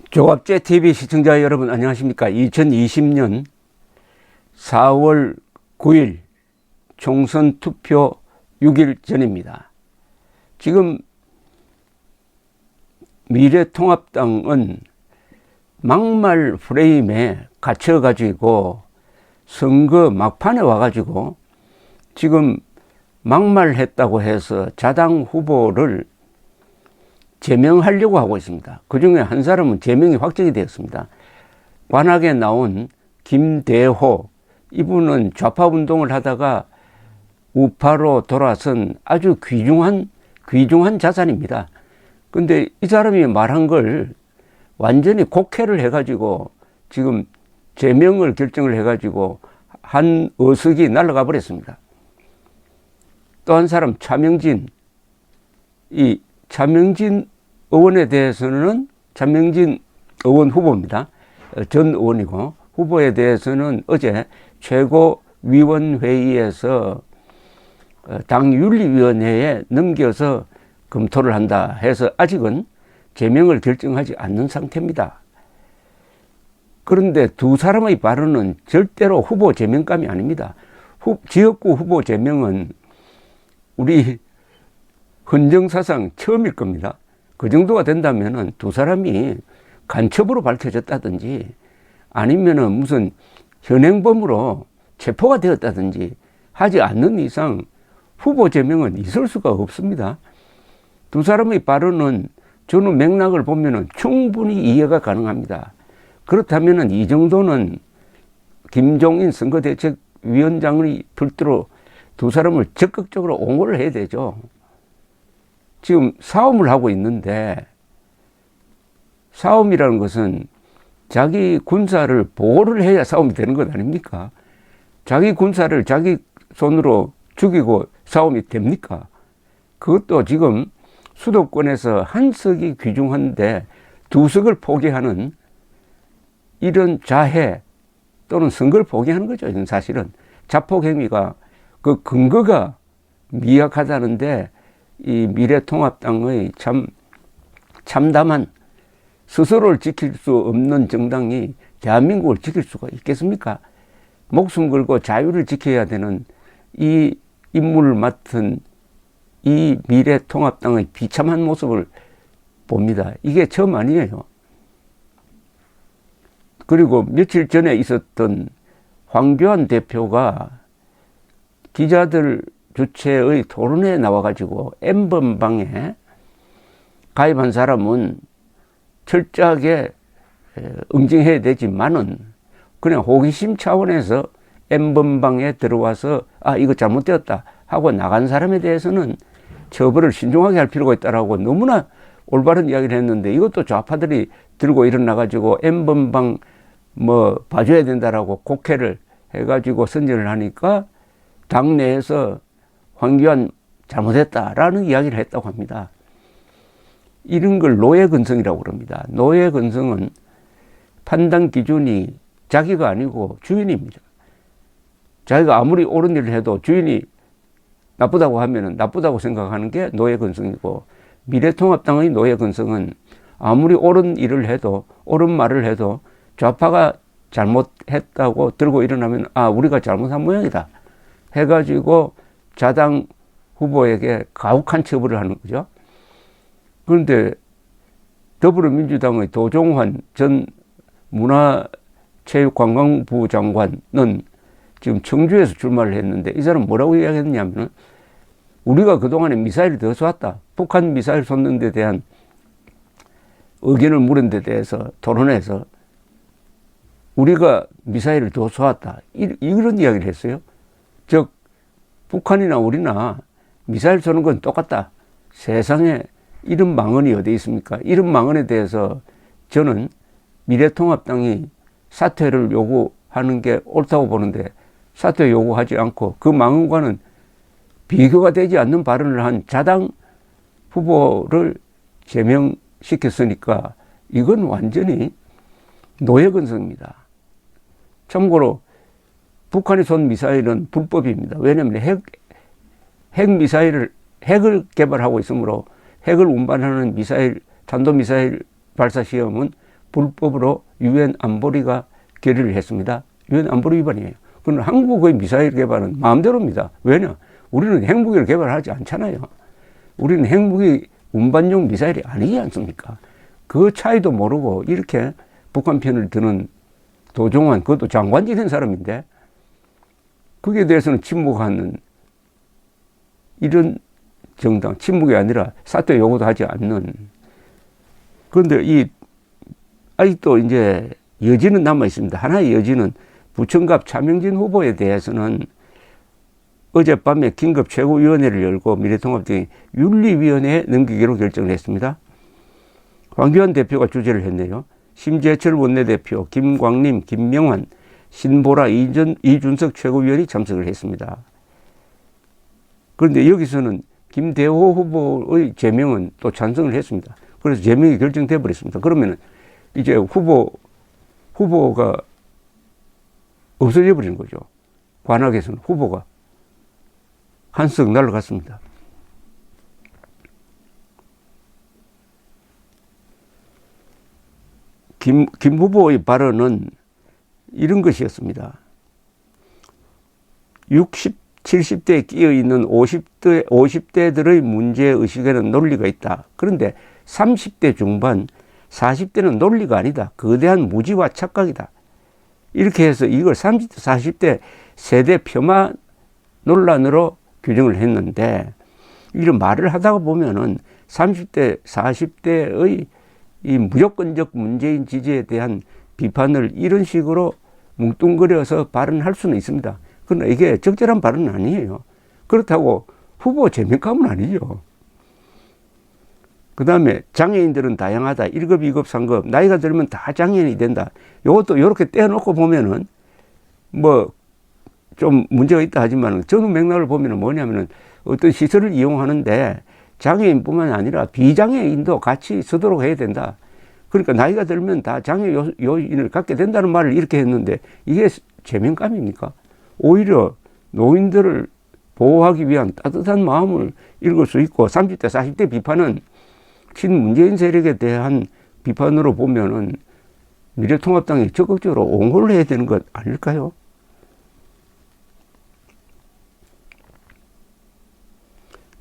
조갑제 TV 시청자 여러분 안녕하십니까? 2020년 4월 9일 총선 투표 6일 전입니다. 지금 미래통합당은 막말 프레임에 갇혀가지고 선거 막판에 와가지고 지금 막말했다고 해서 자당 후보를 제명하려고 하고 있습니다. 그 중에 한 사람은 제명이 확정이 되었습니다. 관악에 나온 김대호, 이분은 좌파 운동을 하다가 우파로 돌아선 아주 귀중한 자산입니다. 근데 이 사람이 말한 걸 완전히 곡해를 해가지고 지금 제명을 결정을 해가지고 한 어석이 날아가 버렸습니다. 또 한 사람 차명진, 이 차명진 의원에 대해서는 차명진 의원 후보입니다. 전 의원이고 후보에 대해서는 어제 최고위원회의에서 당윤리위원회에 넘겨서 검토를 한다 해서 아직은 제명을 결정하지 않는 상태입니다. 그런데 두 사람의 발언은 절대로 후보 제명감이 아닙니다. 지역구 후보 제명은 우리 헌정사상 처음일 겁니다. 그 정도가 된다면은 두 사람이 간첩으로 밝혀졌다든지 아니면은 무슨 현행범으로 체포가 되었다든지 하지 않는 이상 후보 제명은 있을 수가 없습니다. 두 사람의 발언은 저는 맥락을 보면은 충분히 이해가 가능합니다. 그렇다면은 이 정도는 김종인 선거대책위원장의 별도로 두 사람을 적극적으로 옹호를 해야 되죠. 지금 싸움을 하고 있는데 싸움이라는 것은 자기 군사를 보호를 해야 싸움이 되는 것 아닙니까? 자기 군사를 자기 손으로 죽이고 싸움이 됩니까? 그것도 지금 수도권에서 한 석이 귀중한데 두 석을 포기하는 이런 자해 또는 선거를 포기하는 거죠. 이건 사실은 자폭 행위가 그 근거가 미약하다는데 이 미래통합당의 참담한 스스로를 지킬 수 없는 정당이 대한민국을 지킬 수가 있겠습니까? 목숨 걸고 자유를 지켜야 되는 이 임무를 맡은 이 미래통합당의 비참한 모습을 봅니다. 이게 처음 아니에요. 그리고 며칠 전에 있었던 황교안 대표가 기자들 주최의 토론회에 나와가지고 N번방에 가입한 사람은 철저하게 응징해야 되지만은 그냥 호기심 차원에서 N번방에 들어와서 이거 잘못되었다 하고 나간 사람에 대해서는 처벌을 신중하게 할 필요가 있다라고 너무나 올바른 이야기를 했는데 이것도 좌파들이 들고 일어나가지고 N번방 봐줘야 된다라고 곡해를 해가지고 선전을 하니까 당내에서 황교안 잘못했다라는 이야기를 했다고 합니다. 이런 걸 노예근성이라고 그럽니다. 노예근성은 판단 기준이 자기가 아니고 주인입니다. 자기가 아무리 옳은 일을 해도 주인이 나쁘다고 하면은 나쁘다고 생각하는 게 노예근성이고 미래통합당의 노예근성은 아무리 옳은 일을 해도 옳은 말을 해도 좌파가 잘못했다고 들고 일어나면 우리가 잘못한 모양이다 해가지고 자당 후보에게 가혹한 처벌을 하는 거죠. 그런데 더불어민주당의 도종환 전 문화체육관광부 장관은 지금 청주에서 출마를 했는데 이 사람 뭐라고 이야기했냐면 우리가 그동안에 미사일을 더 쏘았다. 북한 미사일 쏘는 데 대한 의견을 물은 데 대해서 토론해서 우리가 미사일을 더 쏘았다. 이런 이야기를 했어요. 즉 북한이나 우리나 미사일 쏘는 건 똑같다. 세상에 이런 망언이 어디 있습니까? 이런 망언에 대해서 저는 미래통합당이 사퇴를 요구하는 게 옳다고 보는데 사퇴 요구하지 않고 그 망언과는 비교가 되지 않는 발언을 한 자당 후보를 제명시켰으니까 이건 완전히 노예근성입니다. 참고로 북한이 쏜 미사일은 불법입니다. 왜냐하면 핵을 개발하고 있으므로 핵을 운반하는 미사일, 탄도미사일 발사 시험은 불법으로 유엔 안보리가 결의를 했습니다. 유엔 안보리 위반이에요. 그건 한국의 미사일 개발은 마음대로입니다. 왜냐? 우리는 핵무기를 개발하지 않잖아요. 우리는 핵무기 운반용 미사일이 아니지 않습니까? 그 차이도 모르고 이렇게 북한 편을 드는 도종환, 그것도 장관직 된 사람인데 거기에 대해서는 침묵하는 이런 정당, 침묵이 아니라 사퇴 요구도 하지 않는. 그런데 아직도 이제 여지는 남아 있습니다. 하나의 여지는 부천갑 차명진 후보에 대해서는 어젯밤에 긴급 최고위원회를 열고 미래통합당이 윤리위원회에 넘기기로 결정을 했습니다. 황교안 대표가 주재를 했네요. 심재철 원내대표, 김광림, 김명환, 신보라, 이준석 최고위원이 참석을 했습니다. 그런데 여기서는 김대호 후보의 제명은 또 찬성을 했습니다. 그래서 제명이 결정돼 버렸습니다. 그러면 이제 후보가 없어져 버리는 거죠. 관악에서는 후보가 한석 날아갔습니다. 김 후보의 발언은 이런 것이었습니다. 60, 70대에 끼어있는 50대들의 문제의식에는 논리가 있다. 그런데 30대 중반, 40대는 논리가 아니다. 거대한 무지와 착각이다. 이렇게 해서 이걸 30대, 40대 세대 폄하 논란으로 규정을 했는데, 이런 말을 하다가 보면은 30대, 40대의 이 무조건적 문재인 지지에 대한 비판을 이런 식으로 뭉뚱그려서 발언할 수는 있습니다. 그러나 이게 적절한 발언은 아니에요. 그렇다고 후보 제명감은 아니죠. 그 다음에 장애인들은 다양하다. 1급, 2급, 3급. 나이가 들면 다 장애인이 된다. 이것도 이렇게 떼어놓고 보면은 뭐 좀 문제가 있다 하지만 전후 맥락을 보면은 뭐냐면은 어떤 시설을 이용하는데 장애인뿐만 아니라 비장애인도 같이 쓰도록 해야 된다. 그러니까 나이가 들면 다 장애 요인을 갖게 된다는 말을 이렇게 했는데 이게 제명감입니까? 오히려 노인들을 보호하기 위한 따뜻한 마음을 읽을 수 있고 30대, 40대 비판은 친문재인 세력에 대한 비판으로 보면은 미래통합당이 적극적으로 옹호를 해야 되는 것 아닐까요?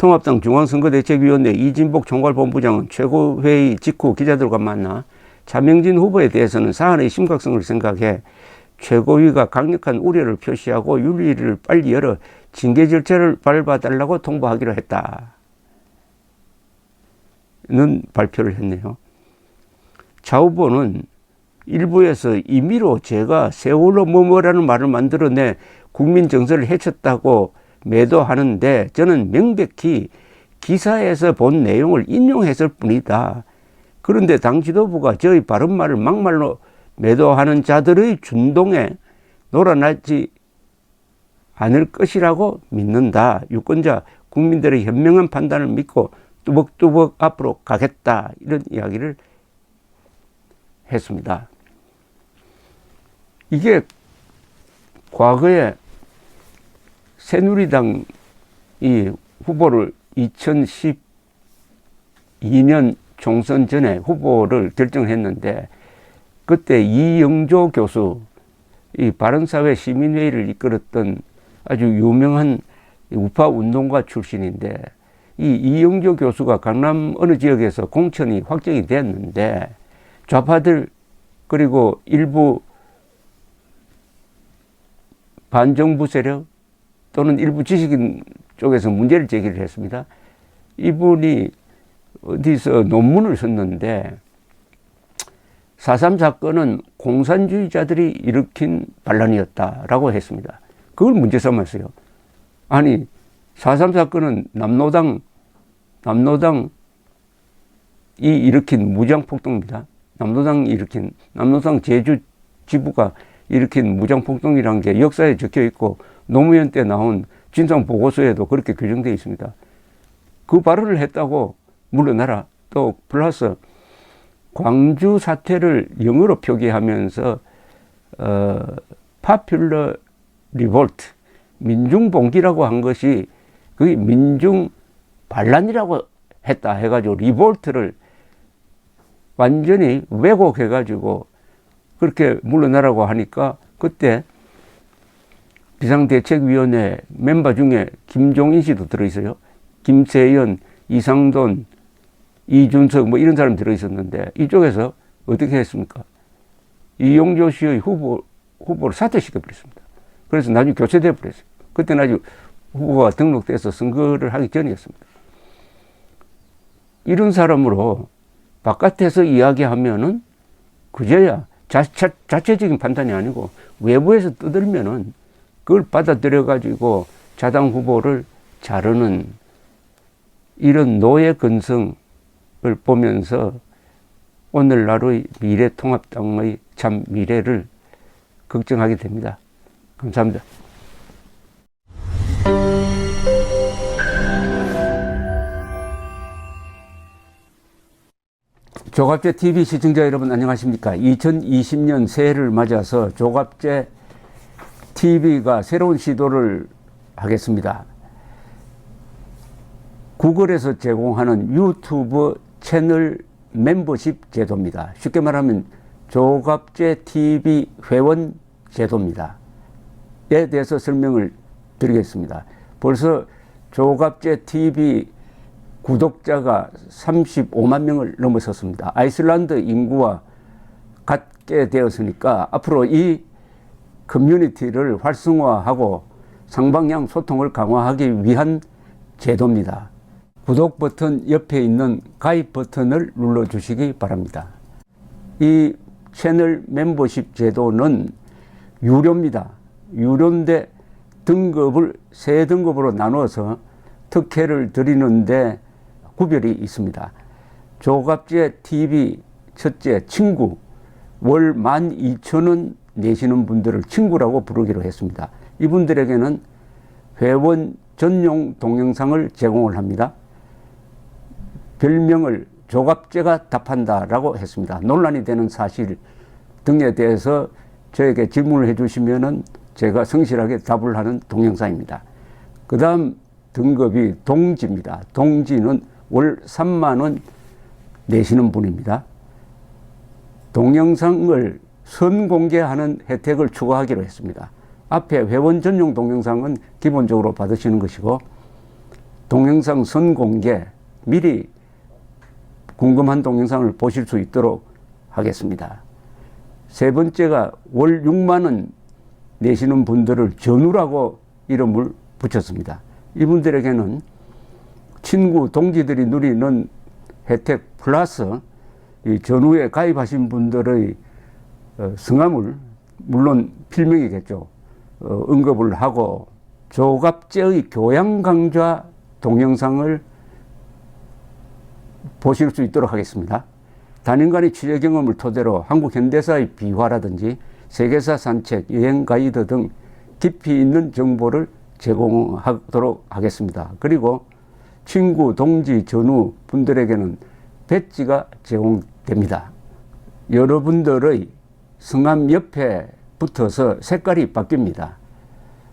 통합당 중앙선거대책위원회 이진복 총괄본부장은 최고회의 직후 기자들과 만나 차명진 후보에 대해서는 사안의 심각성을 생각해 최고위가 강력한 우려를 표시하고 윤리위를 빨리 열어 징계 절차를 밟아달라고 통보하기로 했다는 발표를 했네요. 차 후보는 일부에서 임의로 제가 세월호 뭐뭐라는 말을 만들어내 국민 정서를 해쳤다고 매도하는데 저는 명백히 기사에서 본 내용을 인용했을 뿐이다. 그런데 당 지도부가 저의 바른말을 막말로 매도하는 자들의 준동에 놀아나지 않을 것이라고 믿는다. 유권자 국민들의 현명한 판단을 믿고 뚜벅뚜벅 앞으로 가겠다. 이런 이야기를 했습니다. 이게 과거에 새누리당이 후보를 2012년 총선 전에 후보를 결정했는데 그때 이영조 교수, 이 바른사회 시민회의를 이끌었던 아주 유명한 우파 운동가 출신인데 이 이영조 교수가 강남 어느 지역에서 공천이 확정이 됐는데 좌파들 그리고 일부 반정부 세력 또는 일부 지식인 쪽에서 문제를 제기를 했습니다. 이분이 어디서 논문을 썼는데 4.3 사건은 공산주의자들이 일으킨 반란이었다라고 했습니다. 그걸 문제 삼았어요. 아니 4.3 사건은 남노당이 일으킨 무장폭동입니다. 남노당 제주 지부가 일으킨 무장폭동이라는 게 역사에 적혀 있고 노무현 때 나온 진상보고서에도 그렇게 규정되어 있습니다. 그 발언을 했다고 물러나라. 또 플러스 광주 사태를 영어로 표기하면서 popular revolt, 민중봉기라고 한 것이 그게 민중 반란이라고 했다 해가지고 리볼트를 완전히 왜곡해가지고 그렇게 물러나라고 하니까 그때 비상대책위원회 멤버 중에 김종인 씨도 들어있어요. 김세연, 이상돈, 이준석 뭐 이런 사람이 들어있었는데 이쪽에서 어떻게 했습니까? 이용조 씨의 후보를 사퇴시켜버렸습니다. 그래서 나중에 교체돼 버렸어요. 그때는 아직 후보가 등록돼서 선거를 하기 전이었습니다. 이런 사람으로 바깥에서 이야기하면은 그저야 자체적인 판단이 아니고 외부에서 떠들면은 그걸 받아들여 가지고 자당 후보를 자르는 이런 노예 근성을 보면서 오늘날의 미래통합당의 참 미래를 걱정하게 됩니다. 감사합니다. 조갑제 TV 시청자 여러분 안녕하십니까? 2020년 새해를 맞아서 조갑제 TV가 새로운 시도를 하겠습니다. 구글에서 제공하는 유튜브 채널 멤버십 제도입니다. 쉽게 말하면 조갑제 TV 회원 제도입니다. 에 대해서 설명을 드리겠습니다. 벌써 조갑제 TV 구독자가 35만 명을 넘어섰습니다. 아이슬란드 인구와 같게 되었으니까 앞으로 이 커뮤니티를 활성화하고 상방향 소통을 강화하기 위한 제도입니다. 구독 버튼 옆에 있는 가입 버튼을 눌러주시기 바랍니다. 이 채널 멤버십 제도는 유료입니다. 유료인데 등급을 세 등급으로 나누어서 특혜를 드리는데 구별이 있습니다. 조갑제 TV 첫째 친구 월 12,000원 내시는 분들을 친구라고 부르기로 했습니다. 이분들에게는 회원 전용 동영상을 제공을 합니다. 별명을 조갑제가 답한다라고 했습니다. 논란이 되는 사실 등에 대해서 저에게 질문을 해주시면은 제가 성실하게 답을 하는 동영상입니다. 그 다음 등급이 동지입니다. 동지는 월 3만 원 내시는 분입니다. 동영상을 선공개하는 혜택을 추가하기로 했습니다. 앞에 회원 전용 동영상은 기본적으로 받으시는 것이고 동영상 선공개 미리 궁금한 동영상을 보실 수 있도록 하겠습니다. 세 번째가 월 6만 원 내시는 분들을 전우라고 이름을 붙였습니다. 이분들에게는 친구, 동지들이 누리는 혜택 플러스 이 전후에 가입하신 분들의 성함을 물론 필명이겠죠. 언급을 하고 조갑제의 교양 강좌 동영상을 보실 수 있도록 하겠습니다. 단연간의 취재 경험을 토대로 한국 현대사의 비화라든지 세계사 산책, 여행 가이드 등 깊이 있는 정보를 제공하도록 하겠습니다. 그리고 친구, 동지, 전후 분들에게는 배지가 제공됩니다. 여러분들의 성함 옆에 붙어서 색깔이 바뀝니다.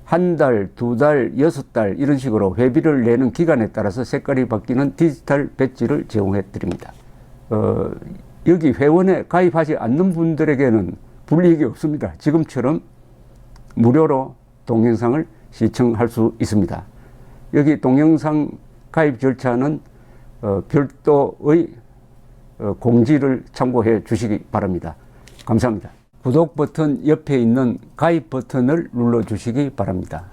한 달, 두 달, 6달 이런 식으로 회비를 내는 기간에 따라서 색깔이 바뀌는 디지털 배지를 제공해 드립니다. 여기 회원에 가입하지 않는 분들에게는 불이익이 없습니다. 지금처럼 무료로 동영상을 시청할 수 있습니다. 여기 동영상 가입 절차는 별도의 공지를 참고해 주시기 바랍니다. 감사합니다. 구독 버튼 옆에 있는 가입 버튼을 눌러 주시기 바랍니다.